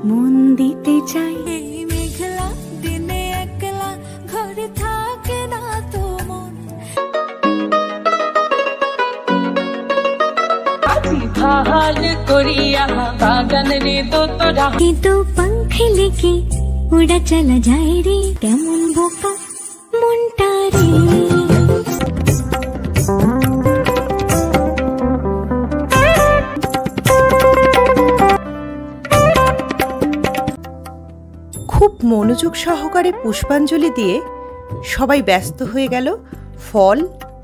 মন দিতে চাই। এই মেঘলা দিনে একলা ঘরে থাকে না তো মন। तो पंख लेके उड़ा चला जाए रे केमन बोका मनटा रे। খুব মনোযোগ সহকারে পুষ্পাঞ্জলি দিয়ে সবাই ব্যস্ত হয়ে গেল ফল,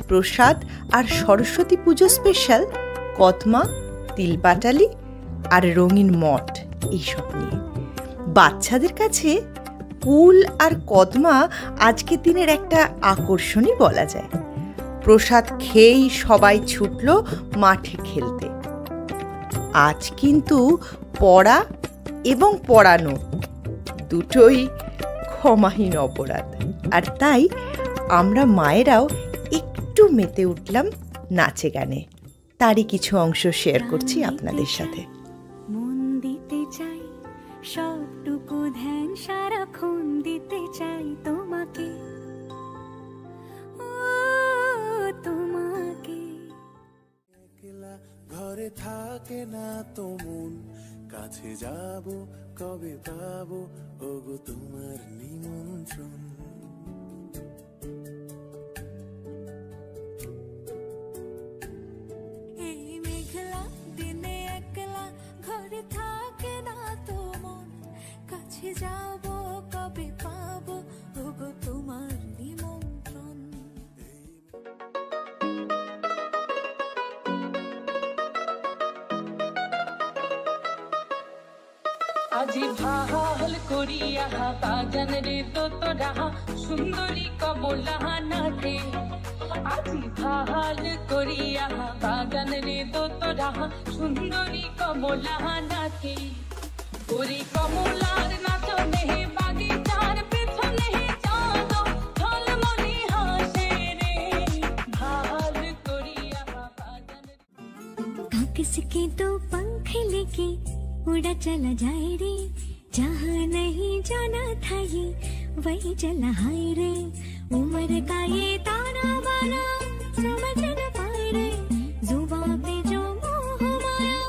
প্রসাদ আর সরস্বতী পুজো স্পেশাল কদমা, তিলপাটালি আর রঙিন মঠ এইসব নিয়ে। বাচ্চাদের কাছে কুল আর কদমা আজকের দিনের একটা আকর্ষণই বলা যায়। প্রসাদ খেয়েই সবাই ছুটল মাঠে খেলতে। আজ কিন্তু পড়া এবং পড়ানো দুটোই ক্ষমাহীন অপরাধ, আর তাই আমরা মায়েরাও একটু মেতে উঠলাম নাচে গানে। তারই কিছু অংশ শেয়ার করছি আপনাদের সাথে। মন দিতে চাই সবটুকু ধ্যান সারাক্ষণ দিতে চাই তোমাকে, ও তোমাকে। একলা ঘরে থাকে না তো মন, কাছে যাব কবে পাবো ওগো তোমার নিমন্ত্রণ। এই মেঘলা দিনে একলা ঘরে থাকে না তো মন, কাছে যাব কবে পাবো ওগো তোমার নিমন্ত্রণ। আজি ভাল করিয়া বাগান রে তোরা সুন্দরী কমলা নাথে। আজি ভাল করিয়া বাগান রে তোরা সুন্দরী কমলা নাথে। ওরে কমলার নাচনে বাগিচার পেছনে চাঁদ ঝলমলে হাসে রে। ভাল করিয়া বাগান। किसके दो पंख लेके उड़ा चला जाए रे, जहाँ नहीं जाना था ये वही चला हाय रे। उम्र का ये ताना बाना समझ न पाए रे, जुबान पे जो मोह माया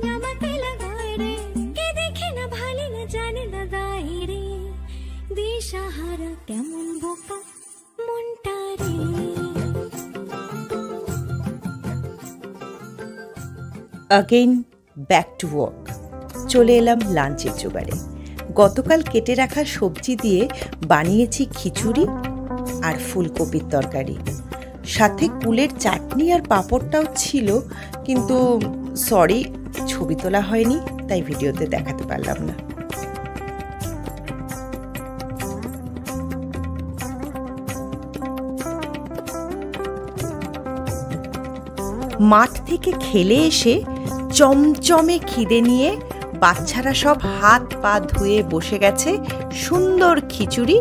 नमक लगाए रे। के देखे न भाले न जाने न गाए रे, दिशाहारा केमन बोका मनटा रे। Again back to work. চলে এলাম লাঞ্চের জোগাড়ে। গতকাল কেটে রাখা সবজি দিয়ে বানিয়েছি খিচুড়ি আর ফুলকপির তরকারি, সাথে কুলের চাটনি আর পাঁপড়টাও ছিল, কিন্তু সরি ছবি তোলা হয়নি, তাই ভিডিওতে দেখাতে পারলাম না। মাঠ থেকে খেলে এসে চমচমে খিদে নিয়ে বাচ্চারা সব হাত পা ধুয়ে বসে গেছে সুন্দর খিচুড়ি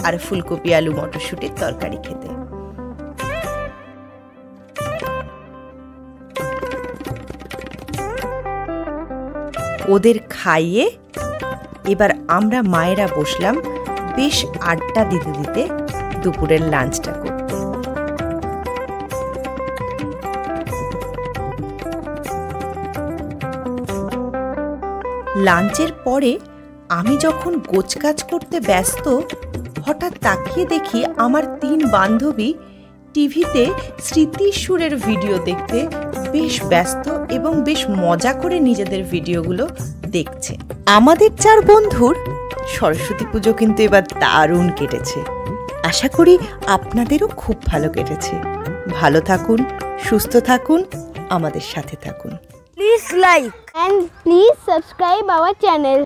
আর ফুলকপি আলু মটরশুঁটির তরকারি খেতে। ওদের খাইয়ে এবার আমরা মায়েরা বসলাম বেশ আড্ডা দিতে দিতে দুপুরের লাঞ্চটা করতে। লাঞ্চের পরে আমি যখন গোছকাজ করতে ব্যস্ত, হঠাৎ তাকিয়ে দেখি আমার 3 বান্ধবী টিভিতে স্মৃতির সুরের ভিডিও দেখতে বেশ ব্যস্ত এবং বেশ মজা করে নিজেদের ভিডিওগুলো দেখছে। আমাদের 4 বন্ধুর সরস্বতী পুজো কিন্তু এবার দারুণ কেটেছে। আশা করি আপনাদেরও খুব ভালো কেটেছে। ভালো থাকুন, সুস্থ থাকুন, আমাদের সাথে থাকুন। Please like and please subscribe our channel.